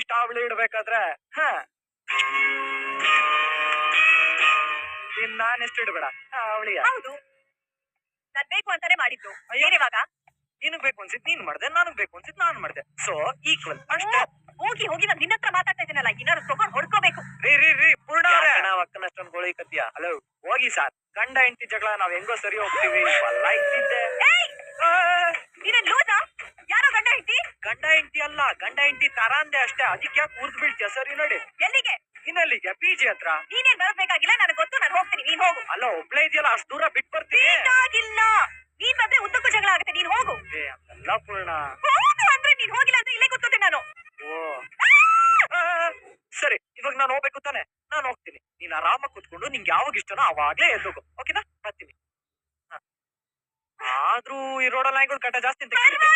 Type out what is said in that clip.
ಇಷ್ಟ ಅವಳು ಇಡ್ಬೇಕಾದ್ರೆ ನಾನೆಷ್ಟು ಇಡ್ಬೇಡ ಅವಳಿಗೆ. ಹೌದು, ನಾನ್ ಬೇಕು ಅಂತಾನೆ ಮಾಡಿದ್ದು. ಏನಿವಾಗ ನಿನಗ್ ಬೇಕು ಅನ್ಸಿದ್ ನೀನ್ ಮಾಡ್ದೆ, ನನಗ್ ಬೇಕು ಅನ್ಸಿದ್ ನಾನ್ ಮಾಡ್ದೆ. ಸೊ ಈಕ್ವಲ್ ಅಷ್ಟೇ. ಹೋಗಿ ಹೋಗಿ ನಾನ್ ನಿನ್ನ ಹತ್ರ ಮಾತಾಡ್ತಾ ಇದ್ದೀನಲ್ಲ, ಏನಾದ್ರು ತಗೊಂಡ್ ಹೊಡ್ಕೋಬೇಕು. ರೀ ಪೂರ್ಣ ನಾವ್ ಅಕ್ಕನಷ್ಟೊಂದು ಗೋಳಿ ಕತ್ತಿಯ. ಹಲೋ ಹೋಗಿ ಸಾರ್, ಗಂಡ ಹೆಂಡತಿ ಜಗಳ ನಾವ್ ಹೆಂಗೋ ಸರಿ ಹೋಗ್ತೀವಿ. ನೀನೇನ್ ಲೂಸಾ? ಯಾರೋ ಗಂಡ ಹೆಂಡತಿ ಅಲ್ಲ, ಗಂಡ ಹೆಂಡತಿ ತರ ಅಂದೆ ಅಷ್ಟೇ. ಅದಕ್ಕೆ ಯಾಕೆ ಕೂರ್ದು ಬೀಳ್ತೀಯ? ಸರಿ ನೋಡಿ. ಎಲ್ಲಿಗೆ? ಇನ್ನಲ್ಲಿಗೆ ಪಿಜಿ ಹತ್ರ. ನೀನೇನ್ ಬರಬೇಕಾಗಿಲ್ಲ, ನನಗೆ ಗೊತ್ತು, ನಾನು ಹೋಗ್ತೀನಿ, ನೀನ್ ಹೋಗು. ಅಲ್ಲ ಒಬ್ಳೆ ಇದೆಯಲ್ಲ, ಅಷ್ಟು ದೂರ ಬಿಟ್ಟು ಬರ್ತೀನಿ. ಆಗಿಲ್ಲ, ನೀನ್ ಬಂದ್ರೆ ಉದ್ದಕ್ಕೂ ಜಗಳ ಆಗುತ್ತೆ, ನೀನ್ ಹೋಗು. ಅಲ್ಲ ಪೂರ್ಣ, ಹೋಗು ಅಂದ್ರೆ ನೀನ್ ಹೋಗಿಲ್ಲ ಅಂದ್ರೆ ಇಲ್ಲೇ ಕೂತ್ಕೋತೀನಿ ನಾನು. ಸರಿ, ಇವಾಗ ನಾನು ಹೋಗ್ಬೇಕು ತಾನೆ, ನಾನು ಹೋಗ್ತೀನಿ. ನೀನ್ ಆರಾಮಾಗಿ ಕೂತ್ಕೊಂಡು ನಿಂಗೆ ಯಾವಾಗ ಇಷ್ಟನೋ ಅವಾಗ್ಲೇ ಎದ್ದೋಗು. ಓಕೆನಾ? ಬರ್ತೀನಿ. ಆದ್ರೂ ಈ ರೋಡಲ್ಲಿ ನಾಯಿಗಳು ಕಟ್ಟ ಜಾಸ್ತಿ ಅಂತ ಕೇಳಿದ್ದೆ.